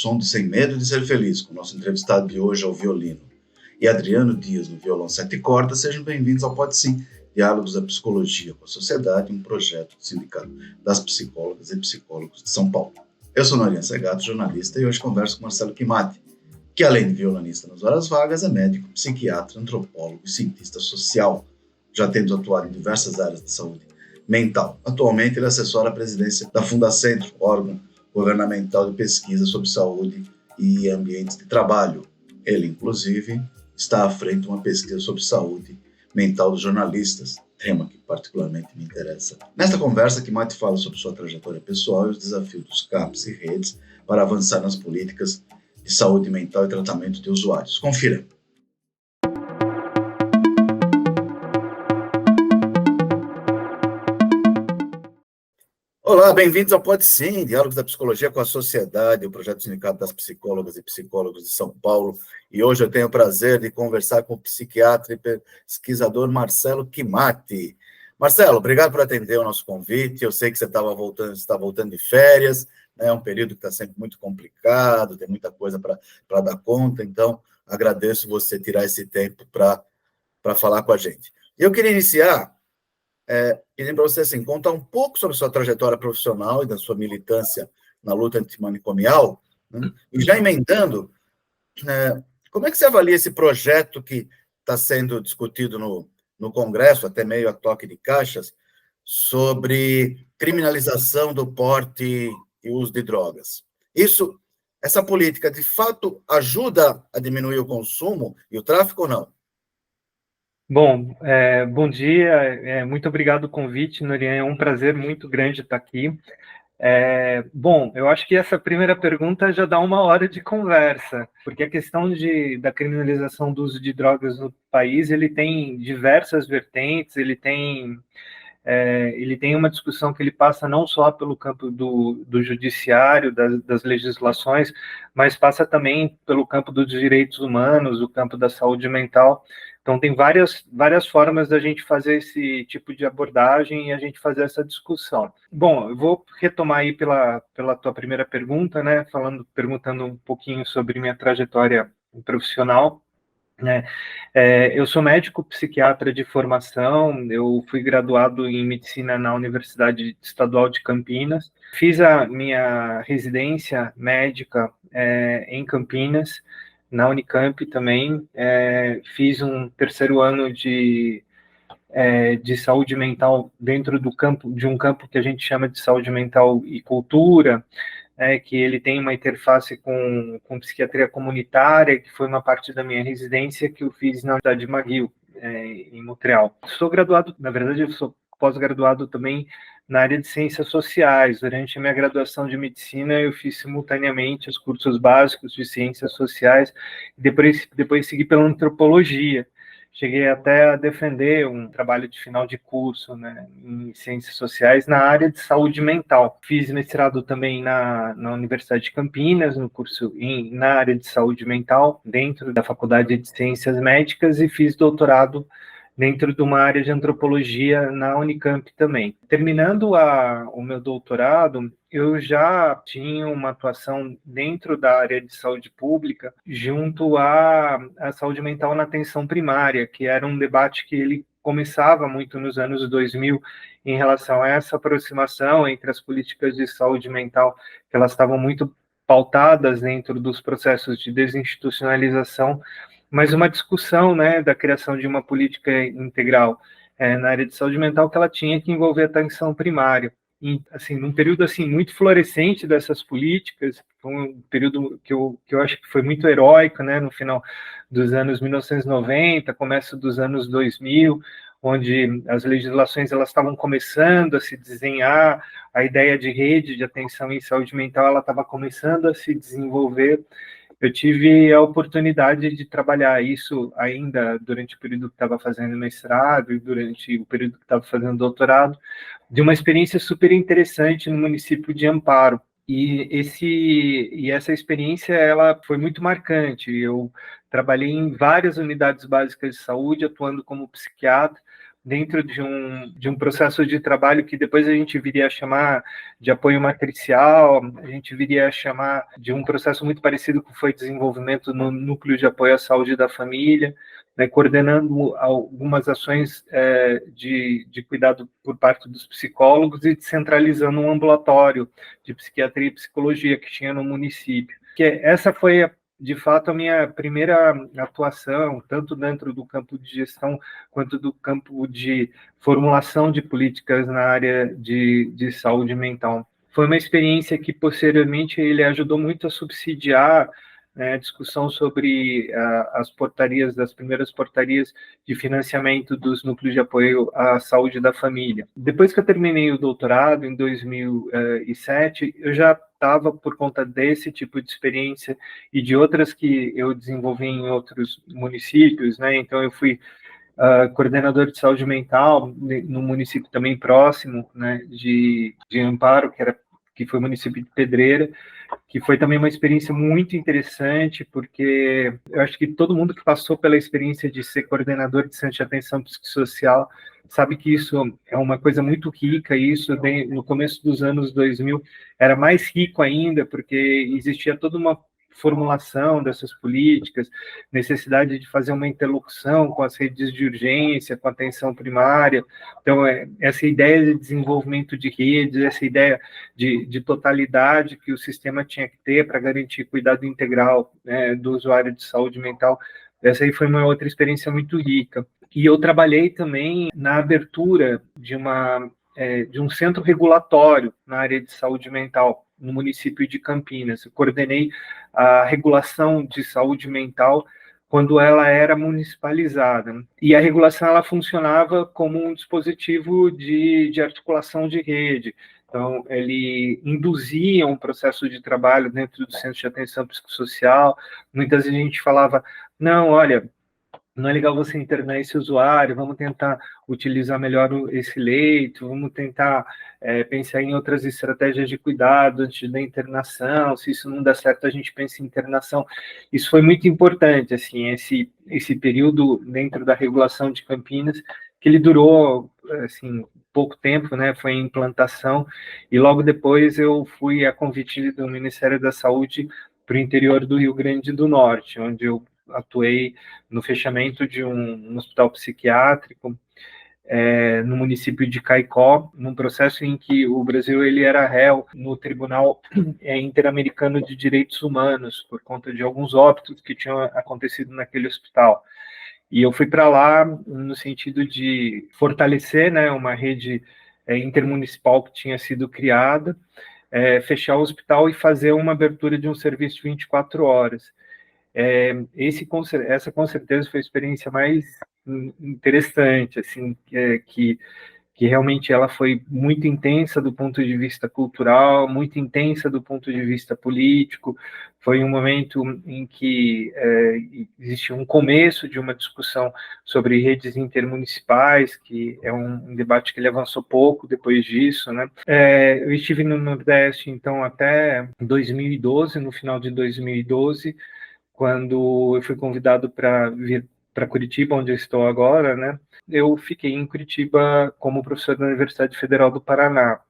som de Sem Medo de Ser Feliz, com o nosso entrevistado de hoje ao violino, e Adriano Dias no violão 7 cordas. Sejam bem-vindos ao Pode Sim, Diálogos da Psicologia com a Sociedade, um projeto do Sindicato das Psicólogas e Psicólogos de São Paulo. Eu sou Norian Segato, jornalista, e hoje converso com Marcelo Kimati, que além de violonista nas horas vagas, é médico, psiquiatra, antropólogo e cientista social, já tendo atuado em diversas áreas de saúde mental. Atualmente, ele assessora a presidência da Fundacentro, órgão governamental de pesquisa sobre saúde e ambientes de trabalho. Ele, inclusive, está à frente de uma pesquisa sobre saúde mental dos jornalistas, tema que particularmente me interessa. Nesta conversa, Kimati fala sobre sua trajetória pessoal e os desafios dos CAPs e redes para avançar nas políticas de saúde mental e tratamento de usuários. Confira. Olá, bem-vindos ao Pode Sim, Diálogos da Psicologia com a Sociedade, o projeto do Sindicato das Psicólogas e Psicólogos de São Paulo. E hoje eu tenho o prazer de conversar com o psiquiatra e pesquisador Marcelo Kimati. Marcelo, obrigado por atender o nosso convite. Eu sei que você está voltando de férias, né? É um período que está sempre muito complicado, tem muita coisa para dar conta, então agradeço você tirar esse tempo para falar com a gente. Eu queria iniciar pedindo para você assim, contar um pouco sobre a sua trajetória profissional e da sua militância na luta antimanicomial, né? E já emendando, como é que você avalia esse projeto que está sendo discutido no Congresso, até meio a toque de caixas, sobre criminalização do porte e uso de drogas? Essa política, de fato, ajuda a diminuir o consumo e o tráfico ou não? Bom, bom dia, muito obrigado pelo convite, Norian, é um prazer muito grande estar aqui. Bom, eu acho que essa primeira pergunta já dá uma hora de conversa, porque a questão da criminalização do uso de drogas no país, ele tem diversas vertentes, ele tem uma discussão que ele passa não só pelo campo do judiciário, das legislações, mas passa também pelo campo dos direitos humanos, o campo da saúde mental. Então, tem várias formas da gente fazer esse tipo de abordagem e a gente fazer essa discussão. Bom, eu vou retomar aí pela tua primeira pergunta, né, perguntando um pouquinho sobre minha trajetória profissional, né? Eu sou médico psiquiatra de formação, eu fui graduado em medicina na Universidade Estadual de Campinas, fiz a minha residência médica em Campinas, na Unicamp também, fiz um terceiro ano de saúde mental dentro de um campo que a gente chama de saúde mental e cultura, que ele tem uma interface com psiquiatria comunitária, que foi uma parte da minha residência que eu fiz na Universidade de McGill, em Montreal. Sou graduado, na verdade, eu sou pós-graduado também na área de ciências sociais. Durante a minha graduação de medicina, eu fiz simultaneamente os cursos básicos de ciências sociais, e depois segui pela antropologia. Cheguei até a defender um trabalho de final de curso, né, em ciências sociais na área de saúde mental. Fiz mestrado também na Universidade de Campinas, no curso na área de saúde mental, dentro da Faculdade de Ciências Médicas, e fiz doutorado dentro de uma área de antropologia na Unicamp também. Terminando o meu doutorado, eu já tinha uma atuação dentro da área de saúde pública junto à saúde mental na atenção primária, que era um debate que ele começava muito nos anos 2000 em relação a essa aproximação entre as políticas de saúde mental, que elas estavam muito pautadas dentro dos processos de desinstitucionalização, mas uma discussão, né, da criação de uma política integral na área de saúde mental que ela tinha que envolver a atenção primária. E, assim, num período assim muito florescente dessas políticas, foi um período que eu acho que foi muito heróico, né, no final dos anos 1990, começo dos anos 2000, onde as legislações elas estavam começando a se desenhar, a ideia de rede de atenção em saúde mental ela estava começando a se desenvolver. Eu tive a oportunidade de trabalhar isso ainda durante o período que estava fazendo mestrado e durante o período que estava fazendo doutorado, de uma experiência super interessante no município de Amparo. E essa experiência ela foi muito marcante. Eu trabalhei em várias unidades básicas de saúde, atuando como psiquiatra, dentro de um processo de trabalho que depois a gente viria a chamar de apoio matricial, a gente viria a chamar de um processo muito parecido com o que foi desenvolvimento no Núcleo de Apoio à Saúde da Família, né, coordenando algumas ações de cuidado por parte dos psicólogos e descentralizando um ambulatório de psiquiatria e psicologia que tinha no município. Que essa foi de fato, a minha primeira atuação, tanto dentro do campo de gestão quanto do campo de formulação de políticas na área de saúde mental. Foi uma experiência que, posteriormente, ele ajudou muito a subsidiar, né, a discussão sobre as portarias, das primeiras portarias de financiamento dos núcleos de apoio à saúde da família. Depois que eu terminei o doutorado, em 2007, eu já estava, por conta desse tipo de experiência e de outras que eu desenvolvi em outros municípios, né? Então, eu fui coordenador de saúde mental no município também próximo, né, de Amparo, que foi o município de Pedreira, que foi também uma experiência muito interessante, porque eu acho que todo mundo que passou pela experiência de ser coordenador de centro de atenção psicossocial sabe que isso é uma coisa muito rica, e isso no começo dos anos 2000 era mais rico ainda, porque existia toda uma formulação dessas políticas, necessidade de fazer uma interlocução com as redes de urgência, com a atenção primária. Então, essa ideia de desenvolvimento de redes, essa ideia de totalidade que o sistema tinha que ter para garantir cuidado integral, né, do usuário de saúde mental, essa aí foi uma outra experiência muito rica. E eu trabalhei também na abertura de um centro regulatório na área de saúde mental, no município de Campinas. Eu coordenei a regulação de saúde mental quando ela era municipalizada. E a regulação ela funcionava como um dispositivo de articulação de rede. Então, ele induzia um processo de trabalho dentro do centro de atenção psicossocial. Muitas vezes a gente falava, não, olha, não é legal você internar esse usuário, vamos tentar utilizar melhor esse leito, vamos tentar pensar em outras estratégias de cuidado antes da internação, se isso não dá certo, a gente pensa em internação. Isso foi muito importante, assim, esse período dentro da regulação de Campinas, que ele durou, assim, pouco tempo, né, foi em implantação, e logo depois eu fui a convite do Ministério da Saúde para o interior do Rio Grande do Norte, onde eu atuei no fechamento de um hospital psiquiátrico no município de Caicó, num processo em que o Brasil ele era réu no Tribunal Interamericano de Direitos Humanos, por conta de alguns óbitos que tinham acontecido naquele hospital. E eu fui para lá no sentido de fortalecer, né, uma rede intermunicipal que tinha sido criada, fechar o hospital e fazer uma abertura de um serviço de 24 horas. Essa com certeza foi a experiência mais interessante, assim, que realmente ela foi muito intensa do ponto de vista cultural, muito intensa do ponto de vista político. Foi um momento em que existe um começo de uma discussão sobre redes intermunicipais, que é um debate que ele avançou pouco depois disso, né? Eu estive no Nordeste, então, até 2012, no final de 2012, quando eu fui convidado para vir para Curitiba, onde eu estou agora, né? Eu fiquei em Curitiba como professor da Universidade Federal do Paraná,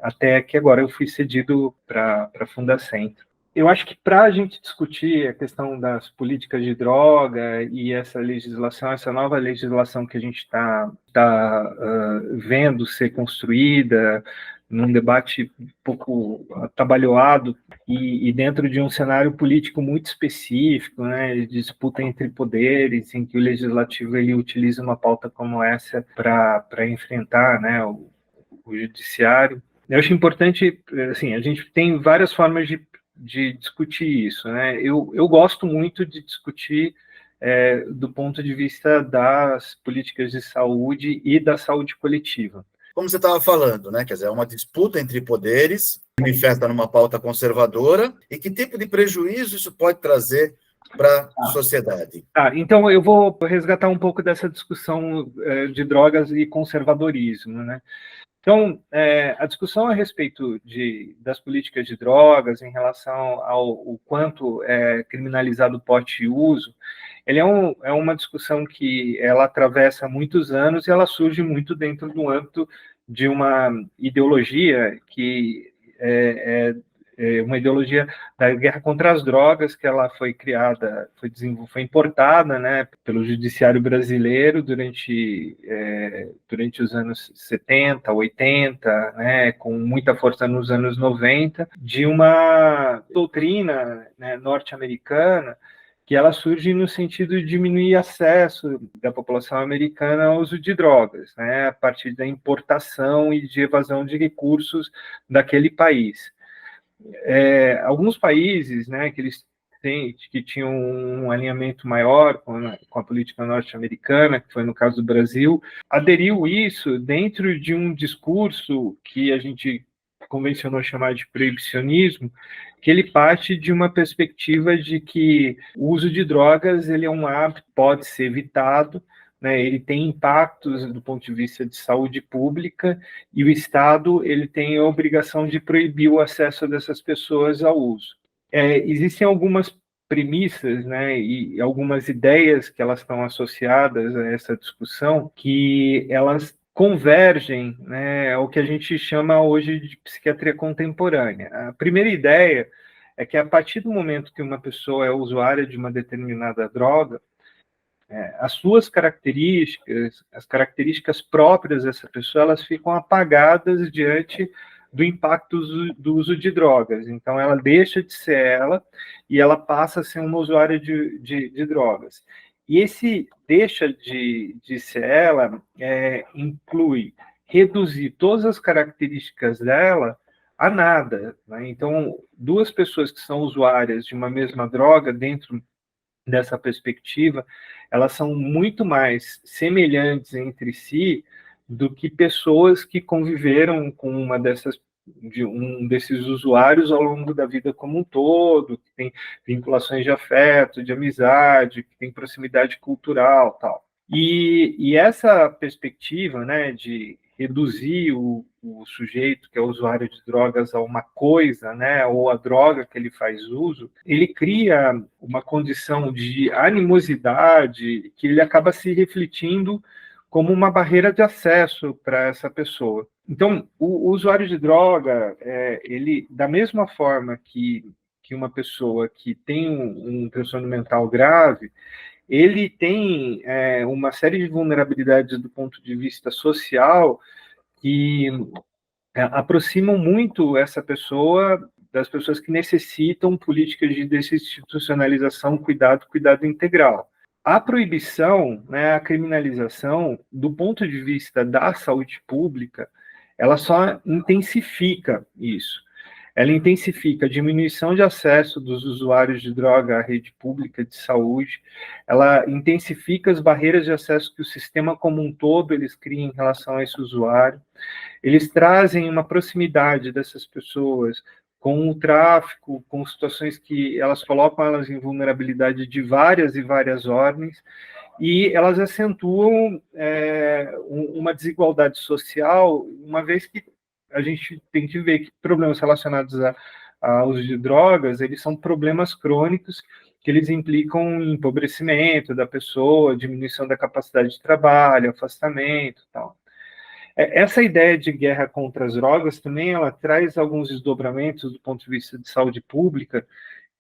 até que agora eu fui cedido para a Fundacentro. Eu acho que para a gente discutir a questão das políticas de droga e essa legislação, essa nova legislação que a gente está vendo ser construída, num debate um pouco atabalhoado e dentro de um cenário político muito específico, né, de disputa entre poderes, em que o legislativo ele utiliza uma pauta como essa para enfrentar, né, o judiciário. Eu acho importante, assim, a gente tem várias formas de discutir isso, né? Eu gosto muito de discutir do ponto de vista das políticas de saúde e da saúde coletiva. Como você estava falando, né? Quer dizer, é uma disputa entre poderes, que manifesta numa pauta conservadora, e que tipo de prejuízo isso pode trazer para a sociedade? Então eu vou resgatar um pouco dessa discussão de drogas e conservadorismo, né? Então, a discussão a respeito das políticas de drogas em relação ao quanto é criminalizado o porte e uso, ele é uma discussão que ela atravessa muitos anos e ela surge muito dentro do âmbito de uma ideologia que é uma ideologia da guerra contra as drogas, que ela foi criada, foi importada, né, pelo judiciário brasileiro durante os anos 70, 80, né, com muita força nos anos 90, de uma doutrina, né, norte-americana, que ela surge no sentido de diminuir acesso da população americana ao uso de drogas, né, a partir da importação e de evasão de recursos daquele país. Alguns países, né, que tinham um alinhamento maior com a política norte-americana, que foi no caso do Brasil, aderiu isso dentro de um discurso que a gente convencionou chamar de proibicionismo, que ele parte de uma perspectiva de que o uso de drogas ele é um hábito, pode ser evitado, né, ele tem impactos do ponto de vista de saúde pública e o Estado ele tem a obrigação de proibir o acesso dessas pessoas ao uso. Existem algumas premissas, né, e algumas ideias que elas estão associadas a essa discussão que elas convergem, né, ao que a gente chama hoje de psiquiatria contemporânea. A primeira ideia é que a partir do momento que uma pessoa é usuária de uma determinada droga, as suas características, as características próprias dessa pessoa, elas ficam apagadas diante do impacto do uso de drogas. Então, ela deixa de ser ela e ela passa a ser uma usuária de drogas. E esse deixa de ser ela inclui reduzir todas as características dela a nada, né? Então, duas pessoas que são usuárias de uma mesma droga, dentro dessa perspectiva, elas são muito mais semelhantes entre si do que pessoas que conviveram com um desses usuários ao longo da vida como um todo, que tem vinculações de afeto, de amizade, que tem proximidade cultural, tal. E essa perspectiva, né, de reduzir o sujeito que é usuário de drogas a uma coisa, né, ou a droga que ele faz uso, ele cria uma condição de animosidade que ele acaba se refletindo como uma barreira de acesso para essa pessoa. Então, o usuário de droga, ele, da mesma forma que uma pessoa que tem um transtorno mental grave, ele tem uma série de vulnerabilidades do ponto de vista social que aproximam muito essa pessoa das pessoas que necessitam políticas de desinstitucionalização, cuidado integral. A proibição, né, a criminalização, do ponto de vista da saúde pública, ela só intensifica isso. Ela intensifica a diminuição de acesso dos usuários de droga à rede pública de saúde, ela intensifica as barreiras de acesso que o sistema como um todo eles criam em relação a esse usuário, eles trazem uma proximidade dessas pessoas com o tráfico, com situações que elas colocam elas em vulnerabilidade de várias e várias ordens, e elas acentuam uma desigualdade social, uma vez que a gente tem que ver que problemas relacionados ao uso de drogas, eles são problemas crônicos que eles implicam em empobrecimento da pessoa, diminuição da capacidade de trabalho, afastamento, tal. Essa ideia de guerra contra as drogas também ela traz alguns desdobramentos do ponto de vista de saúde pública,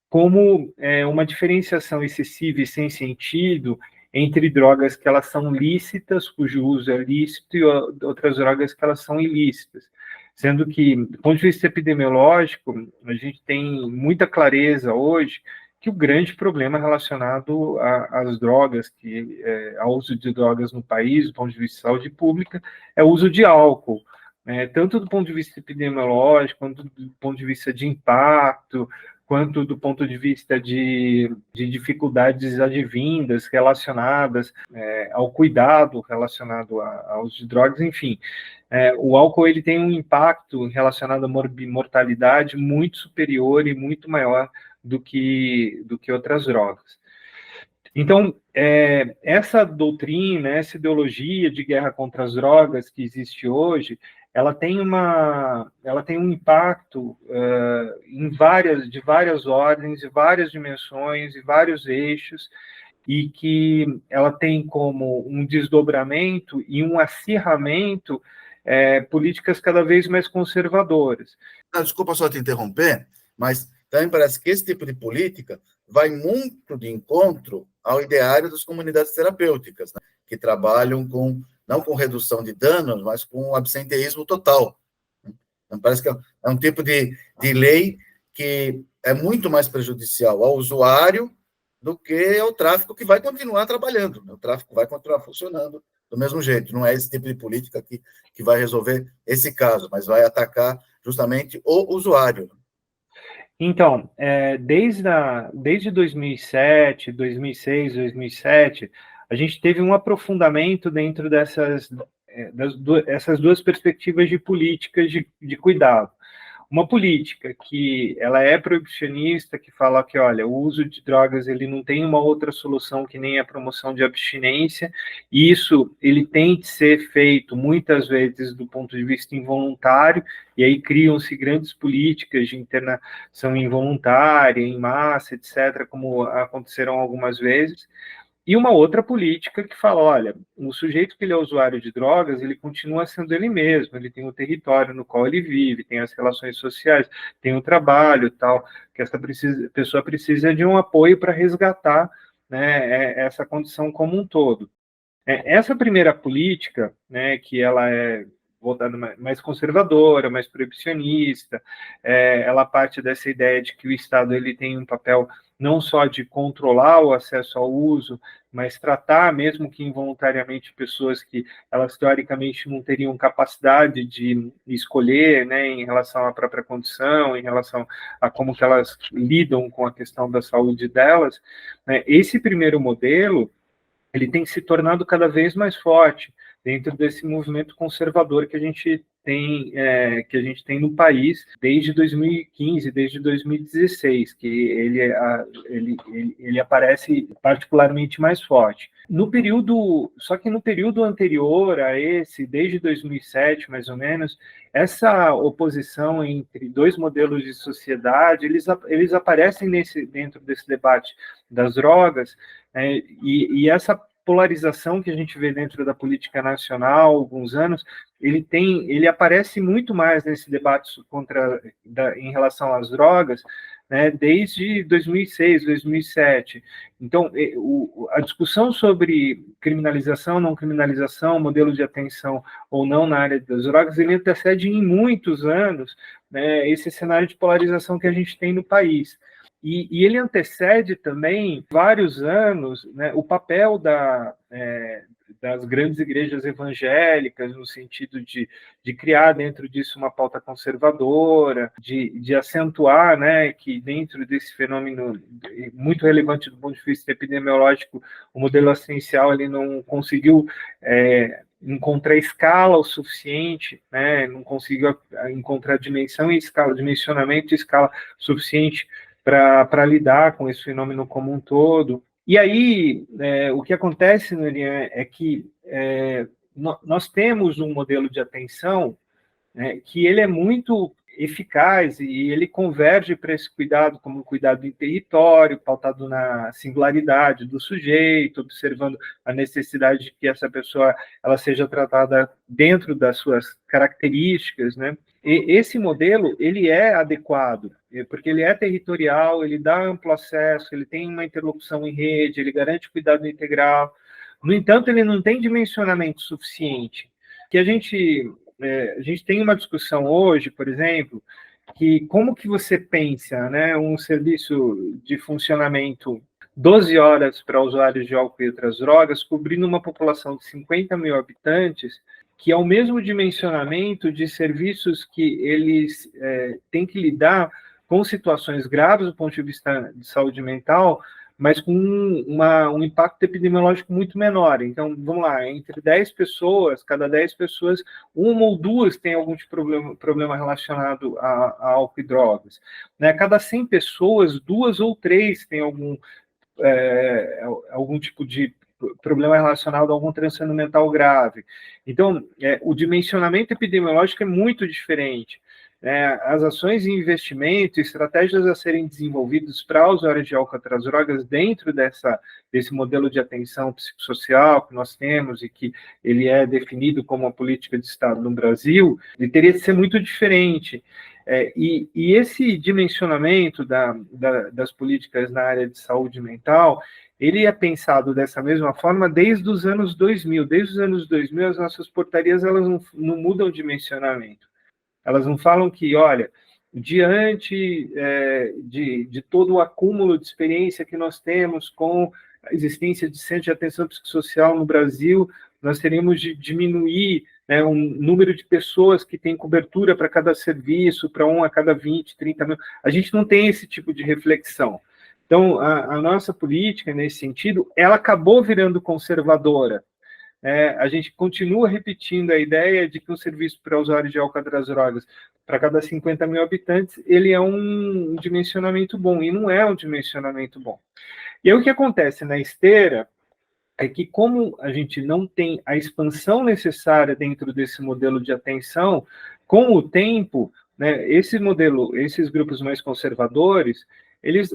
como uma diferenciação excessiva e sem sentido entre drogas que elas são lícitas, cujo uso é lícito, e outras drogas que elas são ilícitas. Sendo que, do ponto de vista epidemiológico, a gente tem muita clareza hoje que o grande problema relacionado às drogas, ao uso de drogas no país, do ponto de vista de saúde pública, é o uso de álcool, tanto do ponto de vista epidemiológico, quanto do ponto de vista de impacto, quanto do ponto de vista de dificuldades advindas relacionadas ao cuidado relacionado ao uso de drogas, enfim. O álcool ele tem um impacto relacionado à mortalidade muito superior e muito maior do que outras drogas. Então, essa doutrina, essa ideologia de guerra contra as drogas que existe hoje, ela tem um impacto de várias ordens, de várias dimensões, e vários eixos, e que ela tem como um desdobramento e um acirramento políticas cada vez mais conservadoras. Desculpa só te interromper, mas também parece que esse tipo de política vai muito de encontro ao ideário das comunidades terapêuticas, né, que trabalham não com redução de danos, mas com absenteísmo total. Então, parece que é um tipo de lei que é muito mais prejudicial ao usuário do que ao tráfico, que vai continuar trabalhando. O tráfico vai continuar funcionando do mesmo jeito. Não é esse tipo de política que vai resolver esse caso, mas vai atacar justamente o usuário. Então, desde 2007, 2006, 2007, a gente teve um aprofundamento dentro essas duas perspectivas de políticas de cuidado. Uma política que ela é proibicionista, que fala que, olha, o uso de drogas ele não tem uma outra solução que nem a promoção de abstinência, e isso ele tem que ser feito muitas vezes do ponto de vista involuntário, e aí criam-se grandes políticas de internação involuntária, em massa, etc., como aconteceram algumas vezes. E uma outra política que fala, olha, o sujeito que ele é usuário de drogas, ele continua sendo ele mesmo, ele tem o território no qual ele vive, tem as relações sociais, tem o trabalho, tal, que pessoa precisa de um apoio para resgatar, né, essa condição como um todo. Essa primeira política, né, que ela é voltada mais conservadora, mais proibicionista, ela parte dessa ideia de que o Estado ele tem um papel não só de controlar o acesso ao uso, mas tratar, mesmo que involuntariamente, pessoas que elas teoricamente não teriam capacidade de escolher, né, em relação à própria condição, em relação a como que elas lidam com a questão da saúde delas. Né? Esse primeiro modelo, ele tem se tornado cada vez mais forte dentro desse movimento conservador que a gente tem no país desde 2015, desde 2016, que ele aparece particularmente mais forte. Só que no período anterior a esse, desde 2007 mais ou menos, essa oposição entre dois modelos de sociedade, eles aparecem dentro desse debate das drogas, e essa polarização que a gente vê dentro da política nacional há alguns anos, ele aparece muito mais nesse debate em relação às drogas, né, desde 2006, 2007. Então, a discussão sobre criminalização, não criminalização, modelo de atenção ou não na área das drogas, ele antecede em muitos anos, né, esse cenário de polarização que a gente tem no país. E ele antecede também vários anos, né, o papel das grandes igrejas evangélicas, no sentido de criar dentro disso uma pauta conservadora, de acentuar, né, que dentro desse fenômeno muito relevante do ponto de vista epidemiológico, o modelo assistencial ele não conseguiu encontrar escala o suficiente, né, não conseguiu encontrar dimensão e escala, dimensionamento e escala suficiente para lidar com esse fenômeno como um todo. E aí, o que acontece, Norian, é que nós temos um modelo de atenção, né, que ele é muito eficaz e ele converge para esse cuidado como um cuidado em território, pautado na singularidade do sujeito, observando a necessidade de que essa pessoa ela seja tratada dentro das suas características, né? E esse modelo ele é adequado, porque ele é territorial, ele dá amplo acesso, ele tem uma interlocução em rede, ele garante cuidado integral. No entanto, ele não tem dimensionamento suficiente. Que a gente tem uma discussão hoje, por exemplo, que como que você pensa, né, um serviço de funcionamento 12 horas para usuários de álcool e outras drogas, cobrindo uma população de 50 mil habitantes, que é o mesmo dimensionamento de serviços que eles têm que lidar com situações graves do ponto de vista de saúde mental, mas com um impacto epidemiológico muito menor. Então, vamos lá, entre 10 pessoas, cada 10 pessoas, uma ou duas têm algum tipo de problema relacionado a álcool e drogas. Né? Cada 100 pessoas, 2 ou 3 têm algum tipo de problema relacionado a algum transtorno mental grave. Então, o dimensionamento epidemiológico é muito diferente. as ações de investimento, estratégias a serem desenvolvidas para usuários de álcool e outras drogas dentro desse modelo de atenção psicossocial que nós temos e que ele é definido como uma política de Estado no Brasil, ele teria de ser muito diferente. E esse dimensionamento das políticas na área de saúde mental, ele é pensado dessa mesma forma desde os anos 2000. Desde os anos 2000, as nossas portarias elas não mudam o dimensionamento. Elas não falam que, olha, diante de todo o acúmulo de experiência que nós temos com a existência de centros de atenção psicossocial no Brasil, nós teríamos de diminuir o número de pessoas que têm cobertura para cada serviço, para um a cada 20, 30 mil. A gente não tem esse tipo de reflexão. Então, a nossa política, nesse sentido, ela acabou virando conservadora. A gente continua repetindo a ideia de que um serviço para usuário de álcool e outras drogas, para cada 50 mil habitantes, ele é um dimensionamento bom, e não é um dimensionamento bom. E aí o que acontece na esteira é que, como a gente não tem a expansão necessária dentro desse modelo de atenção, com o tempo, esses grupos mais conservadores, eles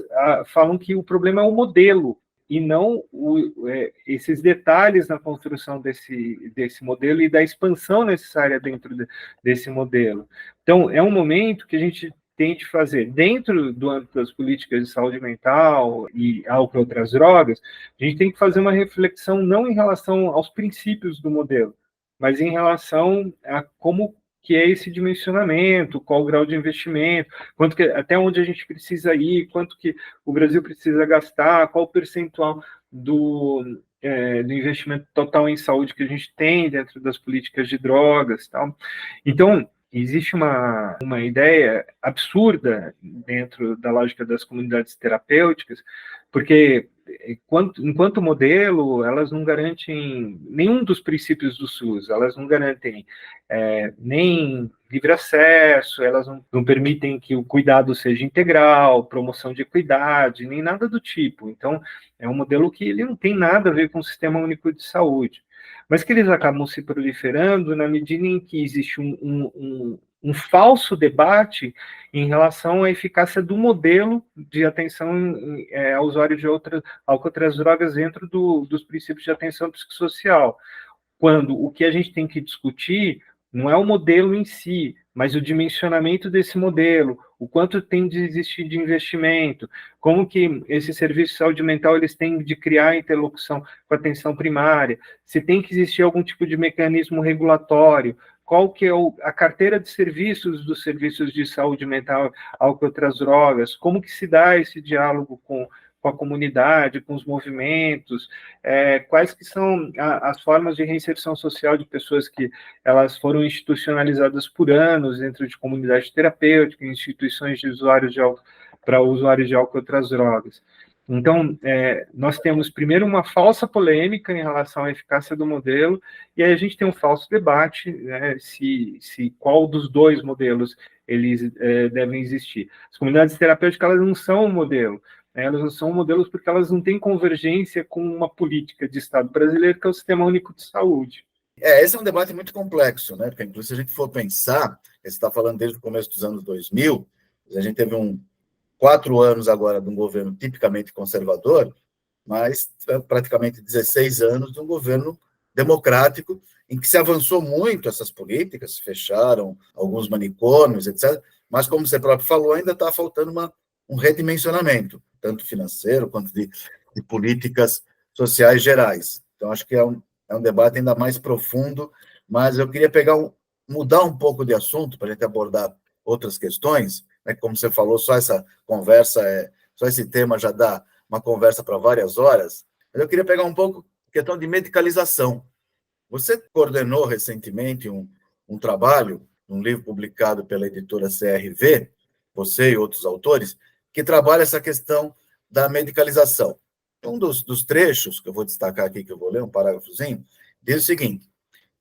falam que o problema é o modelo, e não esses detalhes na construção desse modelo e da expansão necessária dentro desse modelo. Então, é um momento que a gente tem de fazer, dentro do âmbito das políticas de saúde mental e álcool e outras drogas, a gente tem que fazer uma reflexão não em relação aos princípios do modelo, mas em relação a como que é esse dimensionamento, qual o grau de investimento, até onde a gente precisa ir, quanto que o Brasil precisa gastar, qual o percentual do investimento total em saúde que a gente tem dentro das políticas de drogas, tal. Então, existe uma ideia absurda dentro da lógica das comunidades terapêuticas, porque enquanto modelo, elas não garantem nenhum dos princípios do SUS, elas não garantem nem livre acesso, elas não permitem que o cuidado seja integral, promoção de equidade, nem nada do tipo. Então, é um modelo que ele não tem nada a ver com o Sistema Único de Saúde, mas que eles acabam se proliferando na medida em que existe um falso debate em relação à eficácia do modelo de atenção ao usuário de álcool e outras drogas dentro dos princípios de atenção psicossocial, quando o que a gente tem que discutir não é o modelo em si, mas o dimensionamento desse modelo, o quanto tem de existir de investimento, como que esses serviços de saúde mental eles têm de criar interlocução com a atenção primária, se tem que existir algum tipo de mecanismo regulatório, qual que é a carteira de serviços dos serviços de saúde mental, álcool e outras drogas, como que se dá esse diálogo com a comunidade, com os movimentos, quais que são as formas de reinserção social de pessoas que elas foram institucionalizadas por anos dentro de comunidade terapêutica, instituições de usuários de álcool, para usuários de álcool e outras drogas. Então, nós temos primeiro uma falsa polêmica em relação à eficácia do modelo, e aí a gente tem um falso debate, se qual dos dois modelos eles devem existir. As comunidades terapêuticas elas não são um modelo, elas não são modelos porque elas não têm convergência com uma política de Estado brasileiro, que é o Sistema Único de Saúde. Esse é um debate muito complexo, né? Porque, inclusive, se a gente for pensar, você está falando desde o começo dos anos 2000, a gente teve 4 anos agora de um governo tipicamente conservador, mas praticamente 16 anos de um governo democrático, em que se avançou muito essas políticas, se fecharam alguns manicômios, etc. Mas, como você próprio falou, ainda está faltando um redimensionamento, tanto financeiro quanto de políticas sociais gerais. Então, acho que é um debate ainda mais profundo, mas eu queria mudar um pouco de assunto para a gente abordar outras questões, né? Como você falou, só essa conversa, só esse tema já dá uma conversa para várias horas, mas eu queria pegar um pouco a questão de medicalização. Você coordenou recentemente um trabalho, um livro publicado pela editora CRV, você e outros autores, que trabalha essa questão da medicalização. Um dos trechos que eu vou destacar aqui, que eu vou ler, um parágrafozinho, diz o seguinte: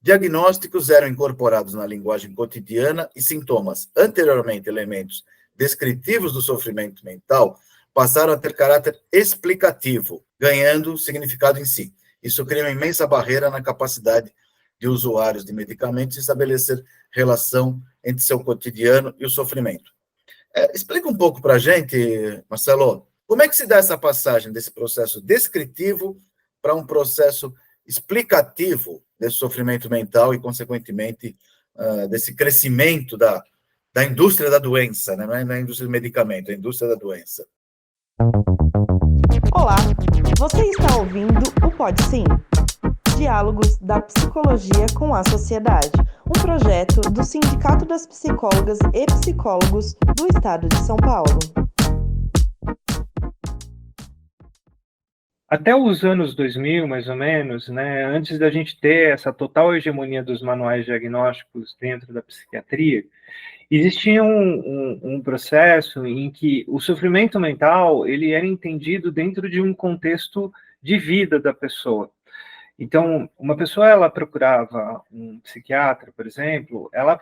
diagnósticos eram incorporados na linguagem cotidiana e sintomas, anteriormente elementos descritivos do sofrimento mental, passaram a ter caráter explicativo, ganhando significado em si. Isso cria uma imensa barreira na capacidade de usuários de medicamentos estabelecer relação entre seu cotidiano e o sofrimento. Explica um pouco para a gente, Marcelo, como é que se dá essa passagem desse processo descritivo para um processo explicativo desse sofrimento mental e, consequentemente, desse crescimento da indústria da doença, né? Não é a indústria do medicamento, é a indústria da doença. Olá, você está ouvindo o Pode Sim, Diálogos da Psicologia com a Sociedade, um projeto do Sindicato das Psicólogas e Psicólogos do Estado de São Paulo. Até os anos 2000, mais ou menos, né, antes da gente ter essa total hegemonia dos manuais diagnósticos dentro da psiquiatria, existia um processo em que o sofrimento mental ele era entendido dentro de um contexto de vida da pessoa. Então, uma pessoa, ela procurava um psiquiatra, por exemplo, ela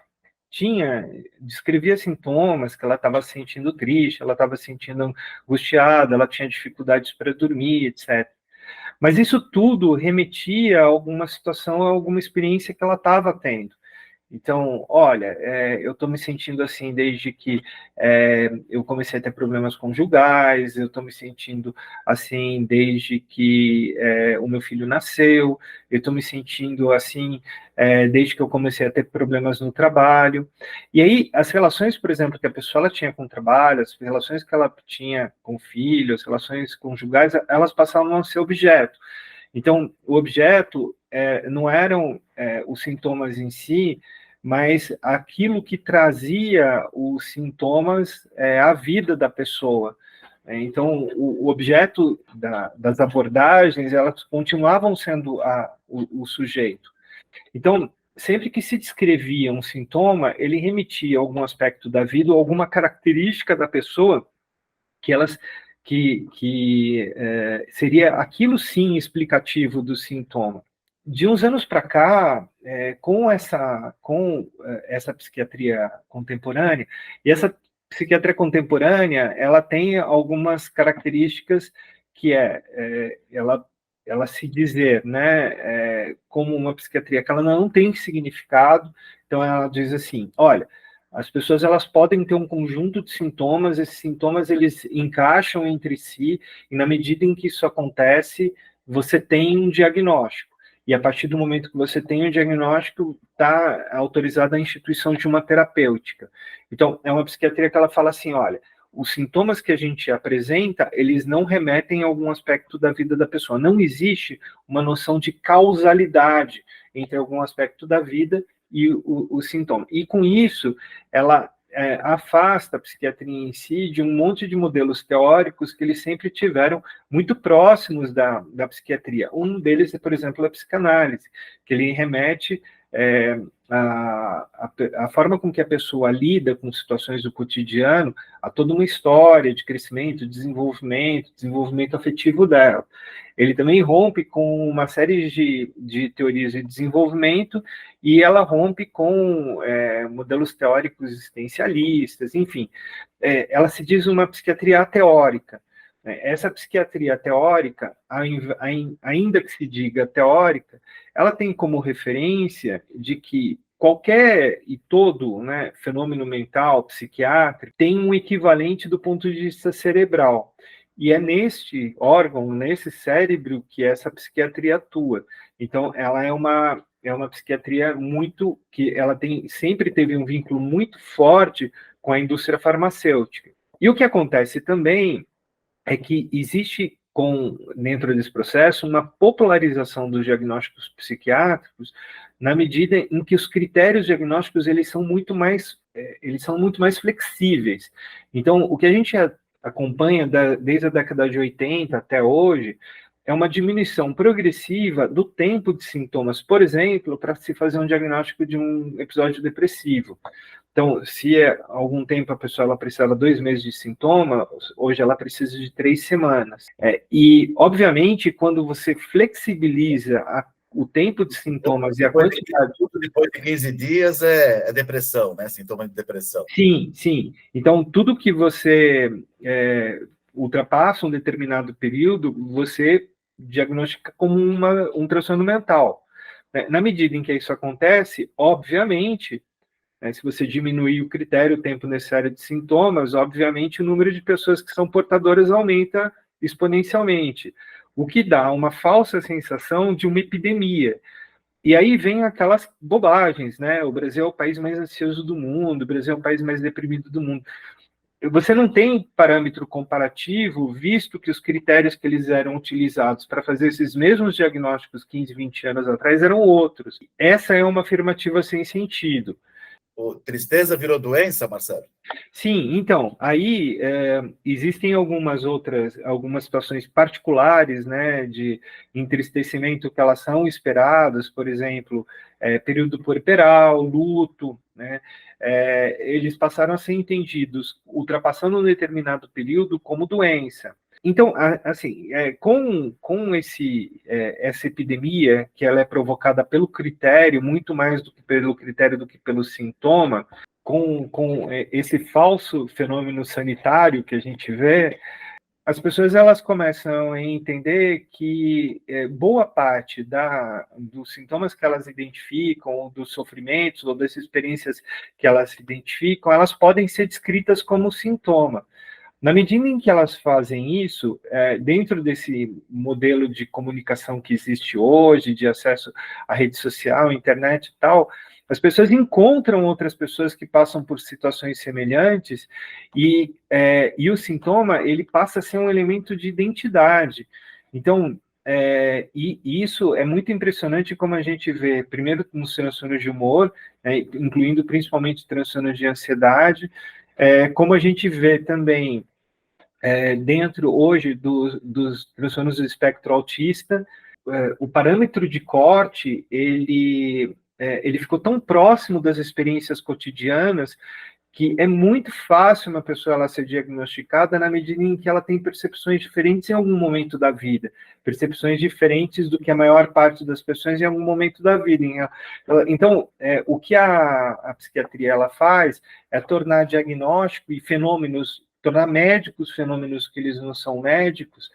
descrevia sintomas que ela estava se sentindo triste, ela estava se sentindo angustiada, ela tinha dificuldades para dormir, etc. Mas isso tudo remetia a alguma situação, a alguma experiência que ela estava tendo. Então, olha, eu estou me sentindo assim desde que eu comecei a ter problemas conjugais, eu estou me sentindo assim desde que o meu filho nasceu, eu estou me sentindo assim desde que eu comecei a ter problemas no trabalho. E aí, as relações, por exemplo, que a pessoa ela tinha com o trabalho, as relações que ela tinha com o filho, as relações conjugais, elas passavam a ser objeto. Então, o objeto não eram os sintomas em si, mas aquilo que trazia os sintomas à vida da pessoa. Então, o objeto das abordagens, elas continuavam sendo o sujeito. Então, sempre que se descrevia um sintoma, ele remetia a algum aspecto da vida ou alguma característica da pessoa que seria aquilo sim explicativo do sintoma. De uns anos para cá, com essa psiquiatria contemporânea, e essa psiquiatria contemporânea, ela tem algumas características que ela se dizer, né, como uma psiquiatria que ela não tem significado, então ela diz assim, olha, as pessoas elas podem ter um conjunto de sintomas, esses sintomas eles encaixam entre si, e na medida em que isso acontece, você tem um diagnóstico. E a partir do momento que você tem o diagnóstico, está autorizada a instituição de uma terapêutica. Então, é uma psiquiatria que ela fala assim, olha, os sintomas que a gente apresenta, eles não remetem a algum aspecto da vida da pessoa. Não existe uma noção de causalidade entre algum aspecto da vida e o sintoma. E com isso, ela afasta a psiquiatria em si de um monte de modelos teóricos que eles sempre tiveram muito próximos da psiquiatria. Um deles é, por exemplo, a psicanálise, que ele remete a forma com que a pessoa lida com situações do cotidiano a toda uma história de crescimento, desenvolvimento afetivo dela. Ele também rompe com uma série de teorias de desenvolvimento e ela rompe com modelos teóricos existencialistas, enfim. Ela se diz uma psiquiatria ateórica. Essa psiquiatria teórica, ainda que se diga teórica, ela tem como referência de que qualquer e todo, né, fenômeno mental, psiquiátrico, tem um equivalente do ponto de vista cerebral. E é neste órgão, nesse cérebro, que essa psiquiatria atua. Então, ela é uma psiquiatria que ela sempre teve um vínculo muito forte com a indústria farmacêutica. E o que acontece também é que existe, dentro desse processo, uma popularização dos diagnósticos psiquiátricos na medida em que os critérios diagnósticos eles são muito mais flexíveis. Então, o que a gente acompanha desde a década de 80 até hoje é uma diminuição progressiva do tempo de sintomas, por exemplo, para se fazer um diagnóstico de um episódio depressivo. Então, se há algum tempo a pessoa ela precisava 2 meses de sintoma, hoje ela precisa de 3 semanas. E, obviamente, quando você flexibiliza o tempo de sintomas e a quantidade... Depois de 15 dias é depressão, né? Sintoma de depressão. Sim, sim. Então, tudo que você ultrapassa um determinado período, você diagnostica como um transtorno mental. Na medida em que isso acontece, obviamente, né? Se você diminuir o critério, o tempo necessário de sintomas, obviamente o número de pessoas que são portadoras aumenta exponencialmente, o que dá uma falsa sensação de uma epidemia. E aí vem aquelas bobagens, né? O Brasil é o país mais ansioso do mundo, o Brasil é o país mais deprimido do mundo. Você não tem parâmetro comparativo, visto que os critérios que eles eram utilizados para fazer esses mesmos diagnósticos 15, 20 anos atrás eram outros. Essa é uma afirmativa sem sentido. Tristeza virou doença, Marcelo? Sim, então, aí existem algumas situações particulares, né, de entristecimento que elas são esperadas, por exemplo, período puerperal, luto, né, eles passaram a ser entendidos, ultrapassando um determinado período, como doença. Então, assim, com essa epidemia, que ela é provocada pelo critério, muito mais do que pelo critério do que pelo sintoma, com esse falso fenômeno sanitário que a gente vê, as pessoas elas começam a entender que boa parte dos sintomas que elas identificam, ou dos sofrimentos, ou das experiências que elas identificam, elas podem ser descritas como sintoma. Na medida em que elas fazem isso, dentro desse modelo de comunicação que existe hoje, de acesso à rede social, internet e tal, as pessoas encontram outras pessoas que passam por situações semelhantes e o sintoma, ele passa a ser um elemento de identidade. Então, e isso é muito impressionante como a gente vê, primeiro, nos transtornos de humor, incluindo principalmente transtornos de ansiedade, como a gente vê também dentro hoje dos transtornos do espectro autista, o parâmetro de corte, ele ficou tão próximo das experiências cotidianas que é muito fácil uma pessoa ela ser diagnosticada na medida em que ela tem percepções diferentes em algum momento da vida, percepções diferentes do que a maior parte das pessoas em algum momento da vida. Então, o que a psiquiatria ela faz é tornar diagnóstico e fenômenos, tornar médicos fenômenos que eles não são médicos,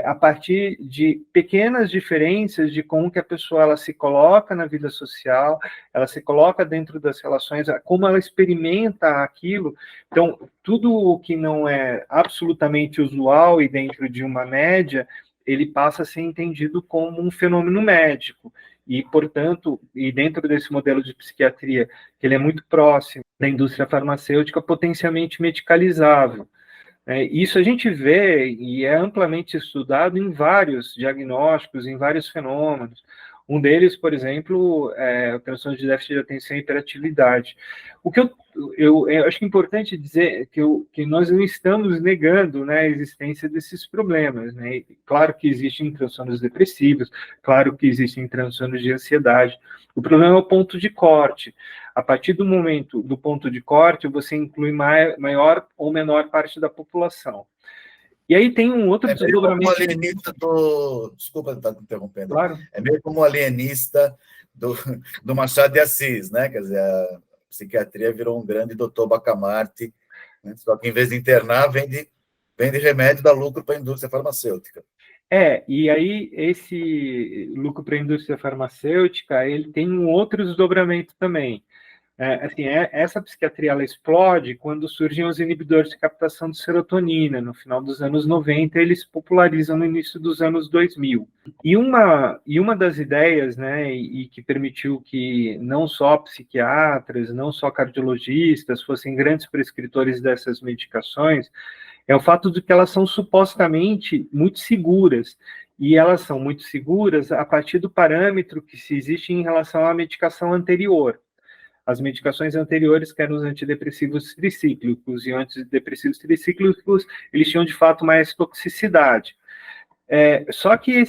a partir de pequenas diferenças de como que a pessoa ela se coloca na vida social, ela se coloca dentro das relações, como ela experimenta aquilo. Então, tudo o que não é absolutamente usual e dentro de uma média, ele passa a ser entendido como um fenômeno médico. E, portanto, e dentro desse modelo de psiquiatria, que ele é muito próximo da indústria farmacêutica, potencialmente medicalizável. Isso a gente vê e é amplamente estudado em vários diagnósticos, em vários fenômenos. Um deles, por exemplo, é o transtorno de déficit de atenção e hiperatividade. O que eu acho importante dizer que nós não estamos negando, né, a existência desses problemas, né? Claro que existem transtornos depressivos, claro que existem transtornos de ansiedade. O problema é o ponto de corte. A partir do momento do ponto de corte, você inclui maior ou menor parte da população. E aí tem um outro desdobramento. Como alienista do... Desculpa estar interrompendo. Claro. É meio como alienista do Machado de Assis, né? Quer dizer, a psiquiatria virou um grande doutor Bacamarte, né? Só que em vez de internar, vende remédio, dá lucro para a indústria farmacêutica. E aí esse lucro para a indústria farmacêutica, ele tem um outro desdobramento também. Essa psiquiatria ela explode quando surgem os inibidores de captação de serotonina. No final dos anos 90, eles se popularizam no início dos anos 2000. E uma das ideias, né, e que permitiu que não só psiquiatras, não só cardiologistas fossem grandes prescritores dessas medicações, é o fato de que elas são supostamente muito seguras. E elas são muito seguras a partir do parâmetro que se existe em relação à medicação anterior. As medicações anteriores, que eram os antidepressivos tricíclicos e antidepressivos tricíclicos, eles tinham, de fato, mais toxicidade. Só que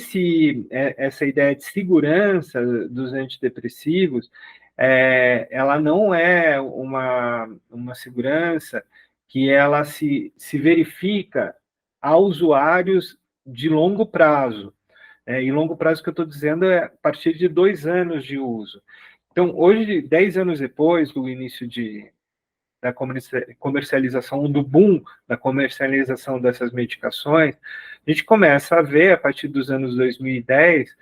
essa ideia de segurança dos antidepressivos, ela não é uma segurança que ela se verifica a usuários de longo prazo. E longo prazo que eu estou dizendo é a partir de 2 anos de uso. Então, hoje, 10 anos depois do início da comercialização, do boom da comercialização dessas medicações, a gente começa a ver, a partir dos anos 2010,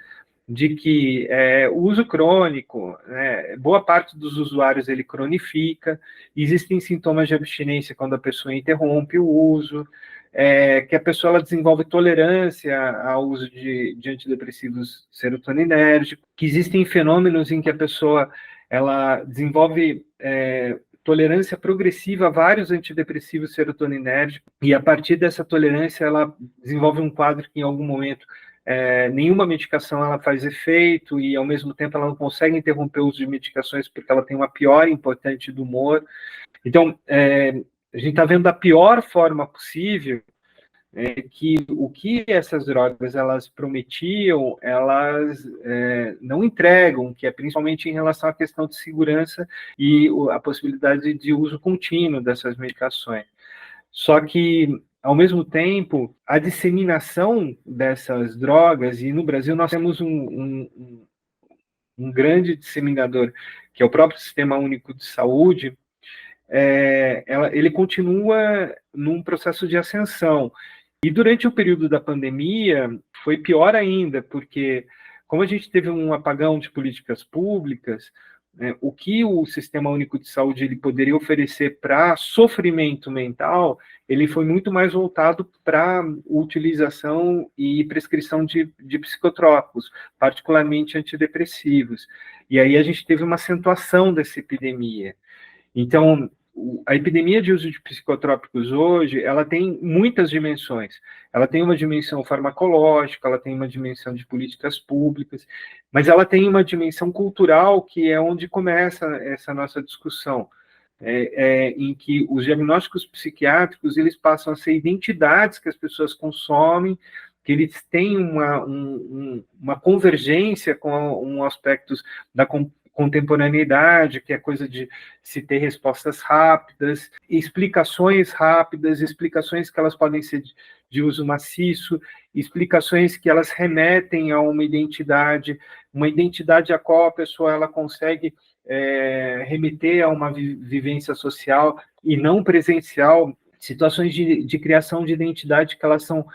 de que o uso crônico, né, boa parte dos usuários ele cronifica, existem sintomas de abstinência quando a pessoa interrompe o uso, que a pessoa ela desenvolve tolerância ao uso de antidepressivos serotoninérgicos, que existem fenômenos em que a pessoa ela desenvolve tolerância progressiva a vários antidepressivos serotoninérgicos, e a partir dessa tolerância ela desenvolve um quadro que em algum momento nenhuma medicação ela faz efeito e ao mesmo tempo ela não consegue interromper o uso de medicações porque ela tem uma piora importante do humor. Então, a gente está vendo da pior forma possível que o que essas drogas elas prometiam, elas não entregam, que é principalmente em relação à questão de segurança e a possibilidade de uso contínuo dessas medicações. Só que, ao mesmo tempo, a disseminação dessas drogas, e no Brasil nós temos um grande disseminador, que é o próprio Sistema Único de Saúde, ele continua num processo de ascensão. E durante o período da pandemia, foi pior ainda, porque como a gente teve um apagão de políticas públicas, o que o Sistema Único de Saúde ele poderia oferecer para sofrimento mental, ele foi muito mais voltado para utilização e prescrição de psicotrópicos, particularmente antidepressivos. E aí a gente teve uma acentuação dessa epidemia. Então, a epidemia de uso de psicotrópicos hoje, ela tem muitas dimensões. Ela tem uma dimensão farmacológica, ela tem uma dimensão de políticas públicas, mas ela tem uma dimensão cultural que é onde começa essa nossa discussão, em que os diagnósticos psiquiátricos eles passam a ser identidades que as pessoas consomem, que eles têm uma convergência com aspectos da contemporaneidade, que é coisa de se ter respostas rápidas, explicações rápidas, explicações que elas podem ser de uso maciço, explicações que elas remetem a uma identidade a qual a pessoa ela consegue remeter a uma vivência social e não presencial, situações de criação de identidade que elas são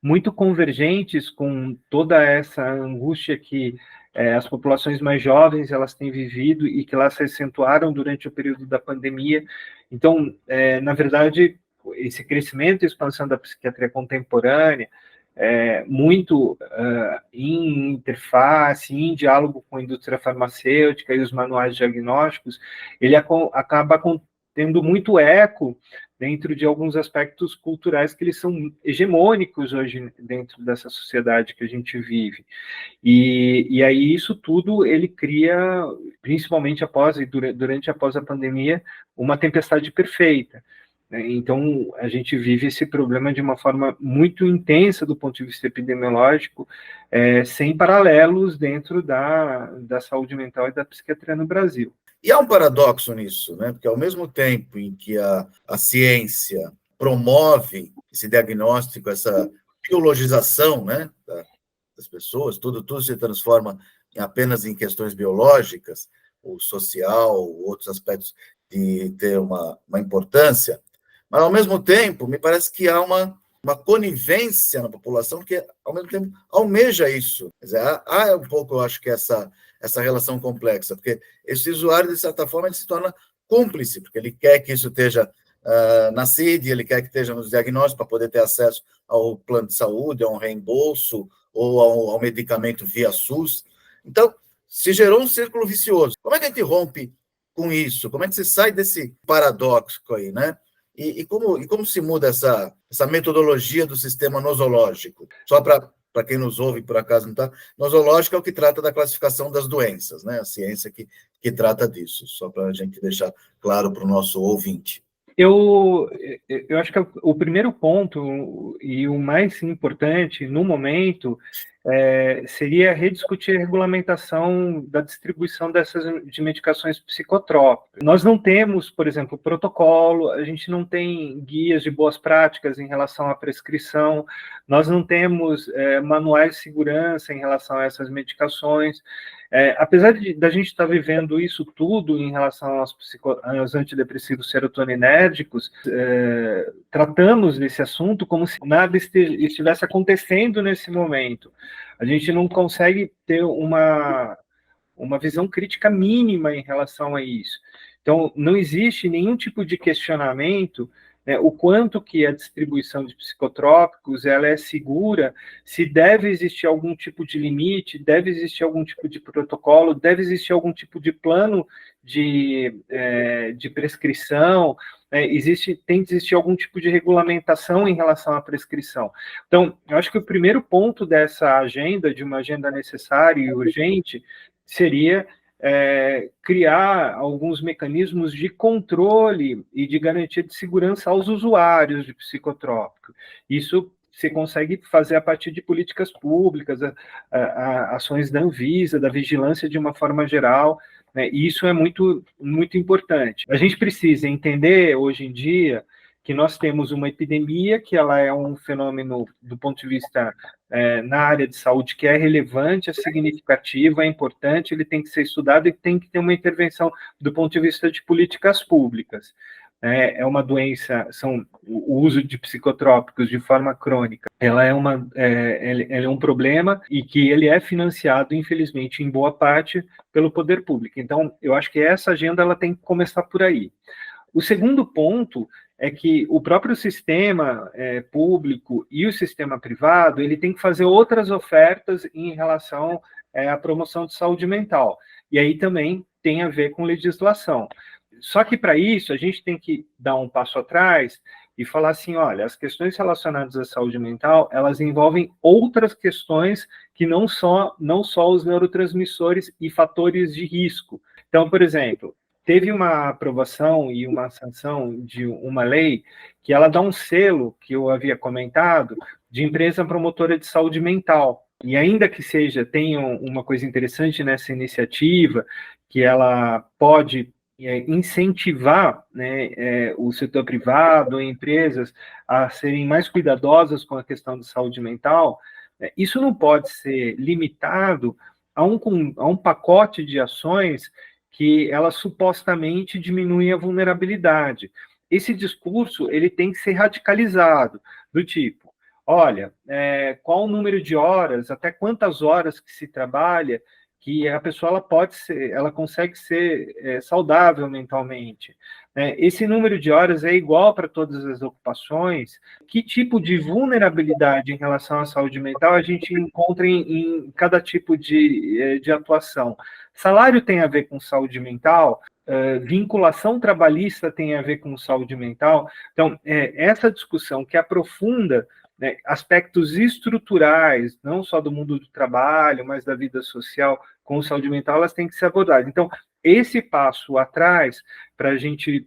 muito convergentes com toda essa angústia que as populações mais jovens elas têm vivido e que elas se acentuaram durante o período da pandemia. Então, na verdade, esse crescimento e expansão da psiquiatria contemporânea, muito em interface, em diálogo com a indústria farmacêutica e os manuais diagnósticos, ele acaba tendo muito eco dentro de alguns aspectos culturais que eles são hegemônicos hoje dentro dessa sociedade que a gente vive. E aí isso tudo ele cria, principalmente após a pandemia, uma tempestade perfeita. Então, a gente vive esse problema de uma forma muito intensa do ponto de vista epidemiológico, sem paralelos dentro da saúde mental e da psiquiatria no Brasil. E há um paradoxo nisso, né? Porque ao mesmo tempo em que a ciência promove esse diagnóstico, essa biologização, né, das pessoas, tudo se transforma apenas em questões biológicas, ou social, ou outros aspectos de ter uma importância, mas ao mesmo tempo me parece que há uma conivência na população que ao mesmo tempo almeja isso. Quer dizer, há um pouco, eu acho que essa relação complexa, porque esse usuário, de certa forma, ele se torna cúmplice, porque ele quer que isso esteja na CID, ele quer que esteja nos diagnósticos para poder ter acesso ao plano de saúde, a um reembolso ou ao medicamento via SUS. Então, se gerou um círculo vicioso. Como é que a gente rompe com isso? Como é que se sai desse paradoxo aí, né? E como se muda essa metodologia do sistema nosológico? Só para quem nos ouve, por acaso não está, nosológico é o que trata da classificação das doenças, né? A ciência que trata disso, só para a gente deixar claro para o nosso ouvinte. Eu acho que o primeiro ponto e o mais importante no momento seria rediscutir a regulamentação da distribuição de medicações psicotrópicas. Nós não temos, por exemplo, protocolo, a gente não tem guias de boas práticas em relação à prescrição, nós não temos manuais de segurança em relação a essas medicações. Apesar da gente estar vivendo isso tudo em relação aos antidepressivos serotoninérgicos, tratamos desse assunto como se nada estivesse acontecendo nesse momento. a gente não consegue ter uma visão crítica mínima em relação a isso. Então, não existe nenhum tipo de questionamento, né, o quanto que a distribuição de psicotrópicos ela é segura, se deve existir algum tipo de limite, deve existir algum tipo de protocolo, deve existir algum tipo de plano de prescrição, tem que existir algum tipo de regulamentação em relação à prescrição. Então, eu acho que o primeiro ponto dessa agenda, de uma agenda necessária e urgente, seria criar alguns mecanismos de controle e de garantia de segurança aos usuários de psicotrópico. Isso você consegue fazer a partir de políticas públicas, ações da Anvisa, da vigilância de uma forma geral, né? E isso é muito, muito importante. A gente precisa entender, hoje em dia, que nós temos uma epidemia, que ela é um fenômeno, do ponto de vista na área de saúde, que é relevante, é significativo, é importante, ele tem que ser estudado e tem que ter uma intervenção do ponto de vista de políticas públicas. É uma doença, o uso de psicotrópicos de forma crônica, ela é um problema e que ele é financiado, infelizmente, em boa parte, pelo poder público. Então, eu acho que essa agenda ela tem que começar por aí. O segundo ponto é que o próprio sistema público e o sistema privado, ele tem que fazer outras ofertas em relação à promoção de saúde mental. E aí também tem a ver com legislação. Só que, para isso, a gente tem que dar um passo atrás e falar assim, olha, as questões relacionadas à saúde mental, elas envolvem outras questões que não só os neurotransmissores e fatores de risco. Então, por exemplo, teve uma aprovação e uma sanção de uma lei que ela dá um selo, que eu havia comentado, de empresa promotora de saúde mental. E ainda que tenha uma coisa interessante nessa iniciativa, que ela pode incentivar, né, o setor privado, empresas, a serem mais cuidadosas com a questão de saúde mental, isso não pode ser limitado a um pacote de ações que elas supostamente diminuem a vulnerabilidade. Esse discurso ele tem que ser radicalizado, do tipo, olha, qual o número de horas, até quantas horas que se trabalha, que a pessoa ela consegue ser saudável mentalmente. Esse número de horas é igual para todas as ocupações. Que tipo de vulnerabilidade em relação à saúde mental a gente encontra em cada tipo de atuação? Salário tem a ver com saúde mental, vinculação trabalhista tem a ver com saúde mental. Então, essa discussão que aprofunda, né, aspectos estruturais, não só do mundo do trabalho, mas da vida social, com saúde mental, elas têm que ser abordadas. Então, esse passo atrás, para a gente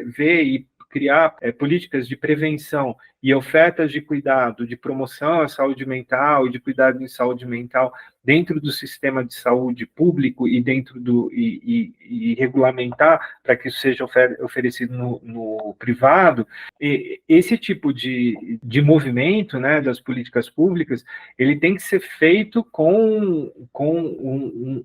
ver e criar políticas de prevenção e ofertas de cuidado, de promoção à saúde mental e de cuidado em saúde mental dentro do sistema de saúde público e dentro e regulamentar para que isso seja oferecido no privado, esse tipo de movimento, né, das políticas públicas, ele tem que ser feito com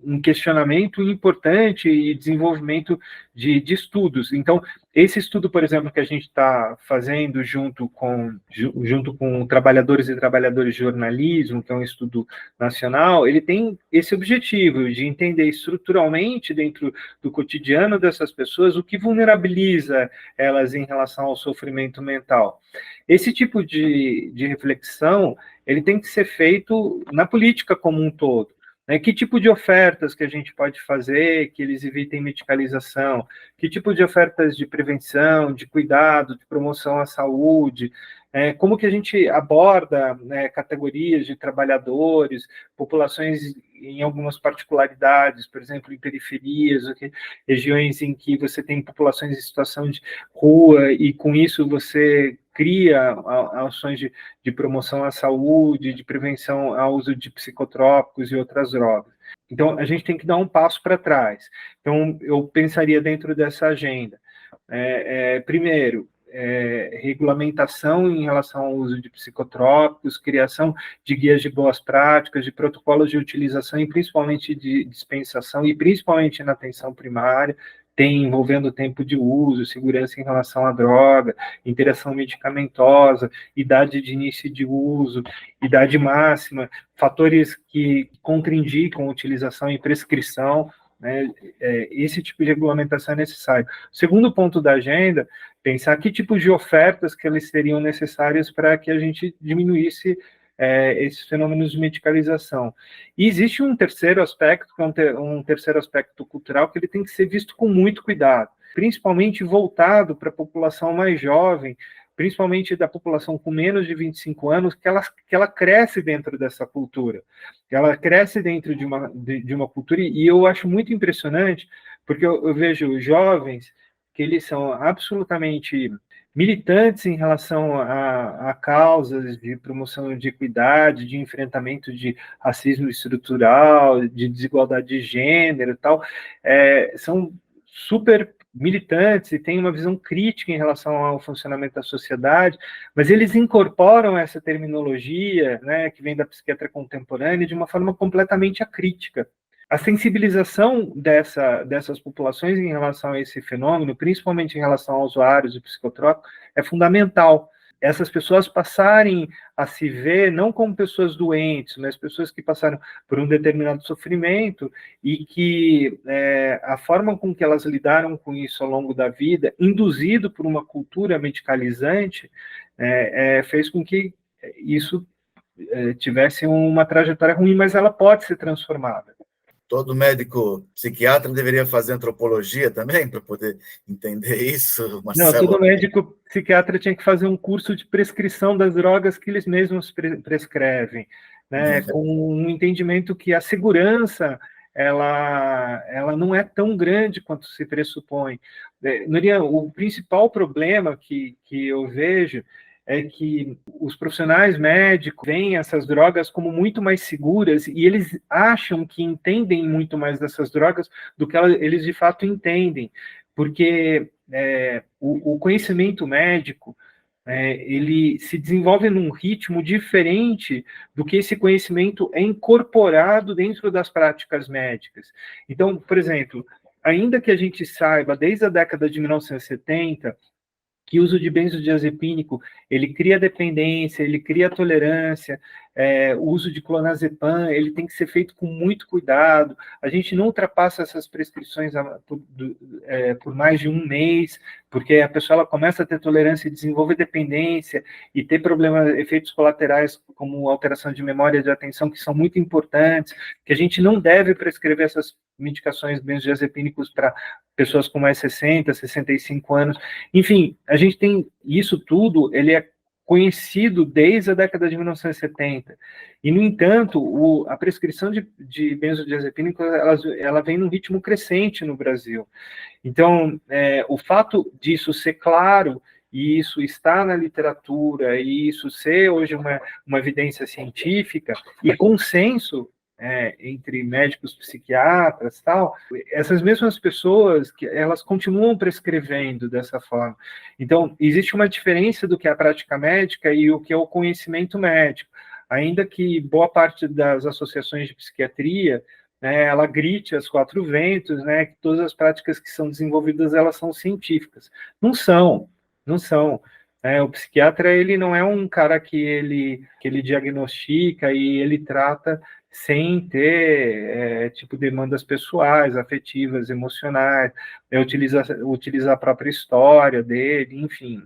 um questionamento importante e desenvolvimento de estudos. Então, esse estudo, por exemplo, que a gente está fazendo junto com trabalhadores e trabalhadoras de jornalismo, que é um estudo nacional, ele tem esse objetivo de entender estruturalmente dentro do cotidiano dessas pessoas o que vulnerabiliza elas em relação ao sofrimento mental. Esse tipo de reflexão, ele tem que ser feito na política como um todo. Que tipo de ofertas que a gente pode fazer que eles evitem medicalização? Que tipo de ofertas de prevenção, de cuidado, de promoção à saúde? Como que a gente aborda, né, categorias de trabalhadores, populações em algumas particularidades, por exemplo, em periferias, regiões em que você tem populações em situação de rua e com isso você cria ações de promoção à saúde, de prevenção ao uso de psicotrópicos e outras drogas. Então, a gente tem que dar um passo para trás. Então, eu pensaria dentro dessa agenda. Primeiro, regulamentação em relação ao uso de psicotrópicos, criação de guias de boas práticas, de protocolos de utilização e principalmente de dispensação e principalmente na atenção primária, tem envolvendo tempo de uso, segurança em relação à droga, interação medicamentosa, idade de início de uso, idade máxima, fatores que contraindicam utilização e prescrição, né? Esse tipo de regulamentação é necessário. Segundo ponto da agenda, pensar que tipos de ofertas que elas seriam necessárias para que a gente diminuísse esses fenômenos de medicalização. E existe um terceiro aspecto, que é um terceiro aspecto cultural, que ele tem que ser visto com muito cuidado, principalmente voltado para a população mais jovem, principalmente da população com menos de 25 anos, que ela cresce dentro dessa cultura, ela cresce dentro de uma cultura, e eu acho muito impressionante, porque eu vejo jovens que eles são absolutamente militantes em relação a causas de promoção de equidade, de enfrentamento de racismo estrutural, de desigualdade de gênero e tal, são super militantes e têm uma visão crítica em relação ao funcionamento da sociedade, mas eles incorporam essa terminologia, né, que vem da psiquiatria contemporânea de uma forma completamente acrítica. A sensibilização dessas populações em relação a esse fenômeno, principalmente em relação aos usuários de psicotrópico, é fundamental. Essas pessoas passarem a se ver não como pessoas doentes, mas pessoas que passaram por um determinado sofrimento e que a forma com que elas lidaram com isso ao longo da vida, induzido por uma cultura medicalizante, fez com que isso tivesse uma trajetória ruim, mas ela pode ser transformada. Todo médico psiquiatra deveria fazer antropologia também, para poder entender isso, Marcelo? Não, todo médico psiquiatra tinha que fazer um curso de prescrição das drogas que eles mesmos prescrevem, né? Com um entendimento que a segurança ela não é tão grande quanto se pressupõe. Núria, o principal problema que eu vejo é que os profissionais médicos veem essas drogas como muito mais seguras e eles acham que entendem muito mais dessas drogas do que eles de fato entendem, porque o conhecimento médico ele se desenvolve num ritmo diferente do que esse conhecimento é incorporado dentro das práticas médicas. Então, por exemplo, ainda que a gente saiba, desde a década de 1970, que o uso de benzodiazepínico, ele cria dependência, ele cria tolerância, o uso de clonazepam, ele tem que ser feito com muito cuidado, a gente não ultrapassa essas prescrições por mais de um mês, porque a pessoa ela começa a ter tolerância e desenvolver dependência, e ter problemas, efeitos colaterais, como alteração de memória e de atenção, que são muito importantes, que a gente não deve prescrever essas medicações benzodiazepínicos para pessoas com mais 60, 65 anos, enfim, a gente tem isso tudo, ele é conhecido desde a década de 1970, e, no entanto, a prescrição de benzodiazepínicos, ela vem num ritmo crescente no Brasil. Então, o fato disso ser claro, e isso está na literatura, e isso ser hoje uma evidência científica, e consenso entre médicos psiquiatras e tal, essas mesmas pessoas, elas continuam prescrevendo dessa forma. Então, existe uma diferença do que é a prática médica e o que é o conhecimento médico. Ainda que boa parte das associações de psiquiatria, ela grite aos quatro ventos, que todas as práticas que são desenvolvidas, elas são científicas. Não são. O psiquiatra, ele não é um cara que ele diagnostica e ele trata sem ter demandas pessoais, afetivas, emocionais, utilizar a própria história dele, enfim,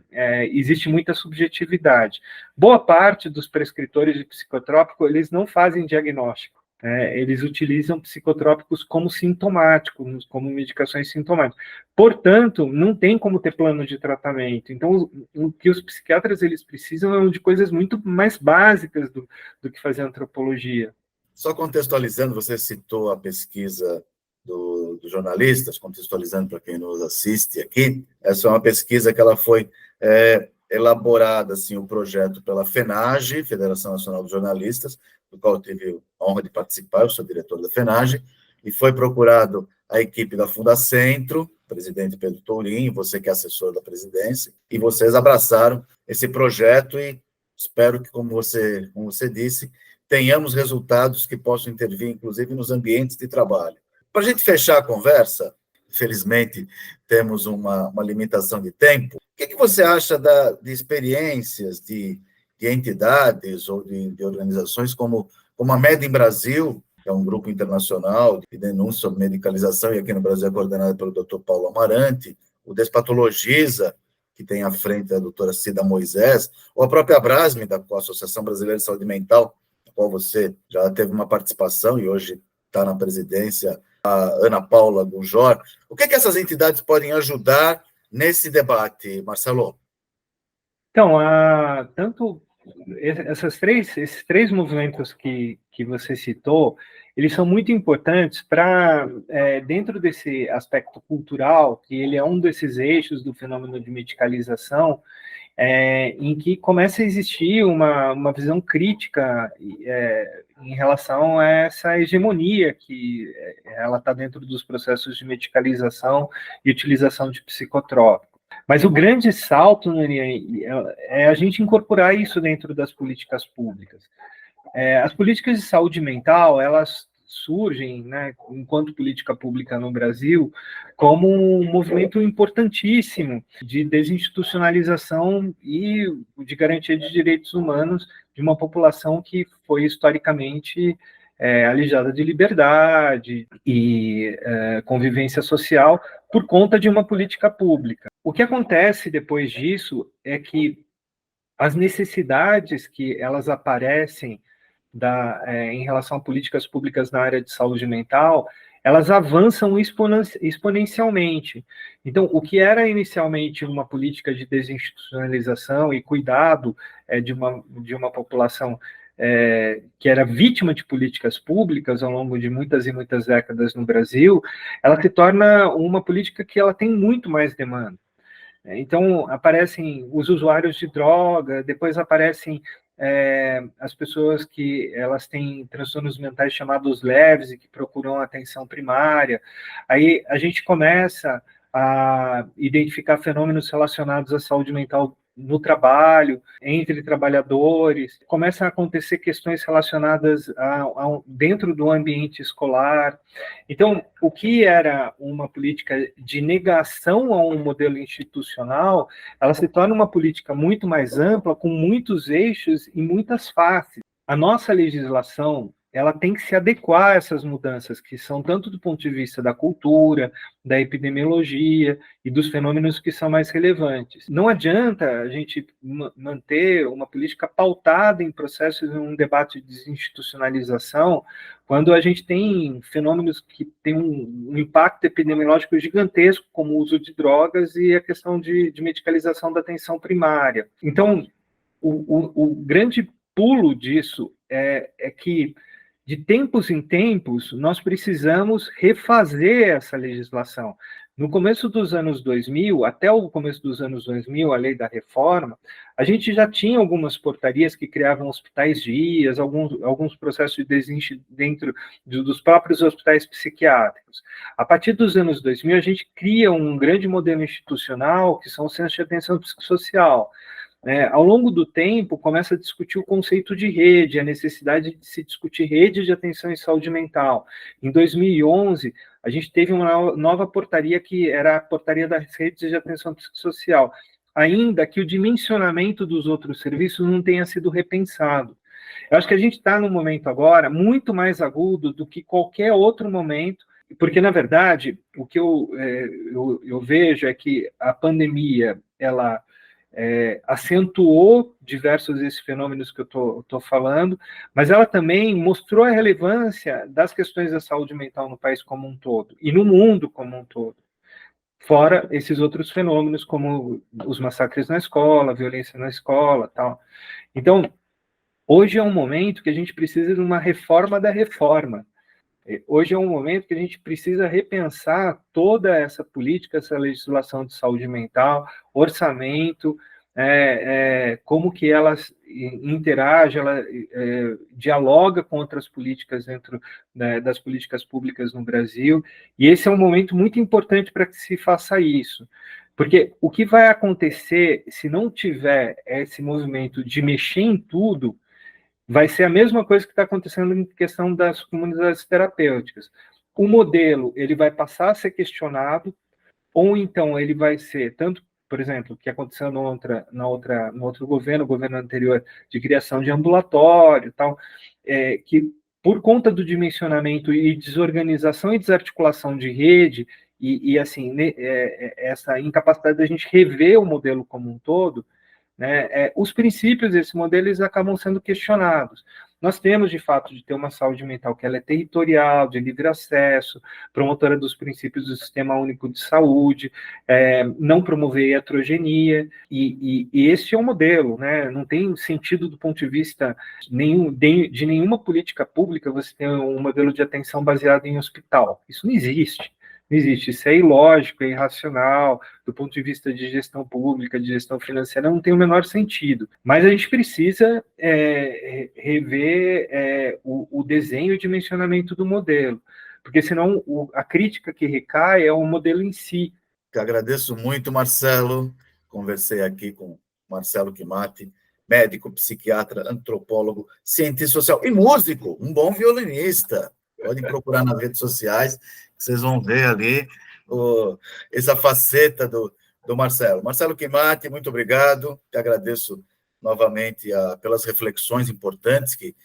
existe muita subjetividade. Boa parte dos prescritores de psicotrópico, eles não fazem diagnóstico, eles utilizam psicotrópicos como sintomáticos, como medicações sintomáticas. Portanto, não tem como ter plano de tratamento. Então, o que os psiquiatras eles precisam é de coisas muito mais básicas do que fazer antropologia. Só contextualizando, você citou a pesquisa dos jornalistas, contextualizando para quem nos assiste aqui, essa é uma pesquisa que ela foi elaborada, assim, um projeto pela FENAGE, Federação Nacional dos Jornalistas, do qual eu tive a honra de participar, eu sou diretor da FENAGE, e foi procurado a equipe da Fundacentro, presidente Pedro Tourinho, você que é assessor da presidência, e vocês abraçaram esse projeto e espero que, como você disse, tenhamos resultados que possam intervir, inclusive, nos ambientes de trabalho. Para a gente fechar a conversa, Infelizmente, temos uma limitação de tempo. O que você acha de experiências de entidades ou de organizações como a MED em Brasil, que é um grupo internacional de denúncia sobre medicalização, e aqui no Brasil é coordenado pelo Dr. Paulo Amarante, o Despatologiza, que tem à frente a doutora Cida Moisés, ou a própria Abrasme, da Associação Brasileira de Saúde Mental, na qual você já teve uma participação e hoje está na presidência, a Ana Paula Gujor. O que essas entidades podem ajudar nesse debate, Marcelo? Então, tanto esses três movimentos que você citou, eles são muito importantes para, dentro desse aspecto cultural, que ele é um desses eixos do fenômeno de medicalização, em que começa a existir uma visão crítica em relação a essa hegemonia que ela está dentro dos processos de medicalização e utilização de psicotrópicos. Mas o grande salto, é a gente incorporar isso dentro das políticas públicas. As políticas de saúde mental, elas surgem, né, enquanto política pública no Brasil, como um movimento importantíssimo de desinstitucionalização e de garantia de direitos humanos de uma população que foi historicamente alijada de liberdade e convivência social por conta de uma política pública. O que acontece depois disso é que as necessidades que elas aparecem em relação a políticas públicas na área de saúde mental, elas avançam exponencialmente. Então, o que era inicialmente uma política de desinstitucionalização e cuidado de uma população que era vítima de políticas públicas ao longo de muitas e muitas décadas no Brasil, ela se torna uma política que ela tem muito mais demanda. Então, aparecem os usuários de droga, depois aparecem as pessoas que elas têm transtornos mentais chamados leves e que procuram atenção primária. Aí a gente começa a identificar fenômenos relacionados à saúde mental no trabalho, entre trabalhadores, começam a acontecer questões relacionadas dentro do ambiente escolar. Então, o que era uma política de negação a um modelo institucional, ela se torna uma política muito mais ampla, com muitos eixos e muitas faces. A nossa legislação, ela tem que se adequar a essas mudanças, que são tanto do ponto de vista da cultura, da epidemiologia e dos fenômenos que são mais relevantes. Não adianta a gente manter uma política pautada em processos de um debate de desinstitucionalização, quando a gente tem fenômenos que têm um impacto epidemiológico gigantesco, como o uso de drogas e a questão de medicalização da atenção primária. Então, o grande pulo disso é que, de tempos em tempos, nós precisamos refazer essa legislação. No começo dos anos 2000, até o começo dos anos 2000, a lei da reforma, a gente já tinha algumas portarias que criavam hospitais dias, alguns processos de desíndice dentro dos próprios hospitais psiquiátricos. A partir dos anos 2000, a gente cria um grande modelo institucional, que são os centros de atenção psicossocial. Ao longo do tempo, começa a discutir o conceito de rede, a necessidade de se discutir rede de atenção em saúde mental. Em 2011, a gente teve uma nova portaria, que era a portaria das redes de atenção psicossocial, ainda que o dimensionamento dos outros serviços não tenha sido repensado. Eu acho que a gente está num momento agora muito mais agudo do que qualquer outro momento, porque, na verdade, o que eu vejo é que a pandemia, ela acentuou diversos desses fenômenos que eu estou falando, mas ela também mostrou a relevância das questões da saúde mental no país como um todo, e no mundo como um todo, fora esses outros fenômenos, como os massacres na escola, a violência na escola, tal. Então, hoje é um momento que a gente precisa de uma reforma da reforma. Hoje é um momento que a gente precisa repensar toda essa política, essa legislação de saúde mental, orçamento, como que ela interage, ela dialoga com outras políticas dentro das políticas públicas no Brasil, e esse é um momento muito importante para que se faça isso. Porque o que vai acontecer se não tiver esse movimento de mexer em tudo, vai ser a mesma coisa que está acontecendo em questão das comunidades terapêuticas. o modelo ele vai passar a ser questionado, ou então ele vai ser, tanto, por exemplo, o que aconteceu no outro governo, o governo anterior, de criação de ambulatório, tal, que por conta do dimensionamento e desorganização e desarticulação de rede, e assim, essa incapacidade da gente rever o modelo como um todo, né, os princípios desse modelo eles acabam sendo questionados. Nós temos, de fato, de ter uma saúde mental que ela é territorial, de livre acesso, promotora dos princípios do Sistema Único de Saúde, não promover heterogeneia, e esse é o modelo, né? Não tem sentido do ponto de vista de nenhuma política pública você ter um modelo de atenção baseado em hospital. Isso não existe. Não existe, isso é ilógico, é irracional, do ponto de vista de gestão pública, de gestão financeira, não tem o menor sentido. Mas a gente precisa rever o desenho e o dimensionamento do modelo, porque senão a crítica que recai é o modelo em si. Eu agradeço muito, Marcelo. Conversei aqui com Marcelo Chimati, médico, psiquiatra, antropólogo, cientista social e músico, um bom violinista. Podem procurar nas redes sociais, vocês vão ver ali essa faceta do Marcelo. Marcelo Chimati, muito obrigado. Te agradeço novamente pelas reflexões importantes que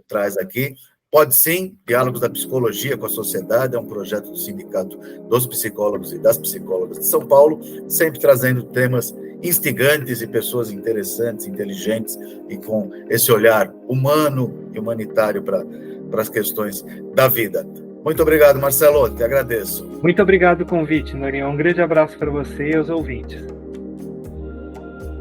traz aqui. Pode Sim, Diálogos da Psicologia com a Sociedade, é um projeto do Sindicato dos Psicólogos e das Psicólogas de São Paulo, sempre trazendo temas instigantes e pessoas interessantes, inteligentes e com esse olhar humano e humanitário para as questões da vida. Muito obrigado, Marcelo, te agradeço. Muito obrigado pelo convite, Norinha. Um grande abraço para você e aos ouvintes.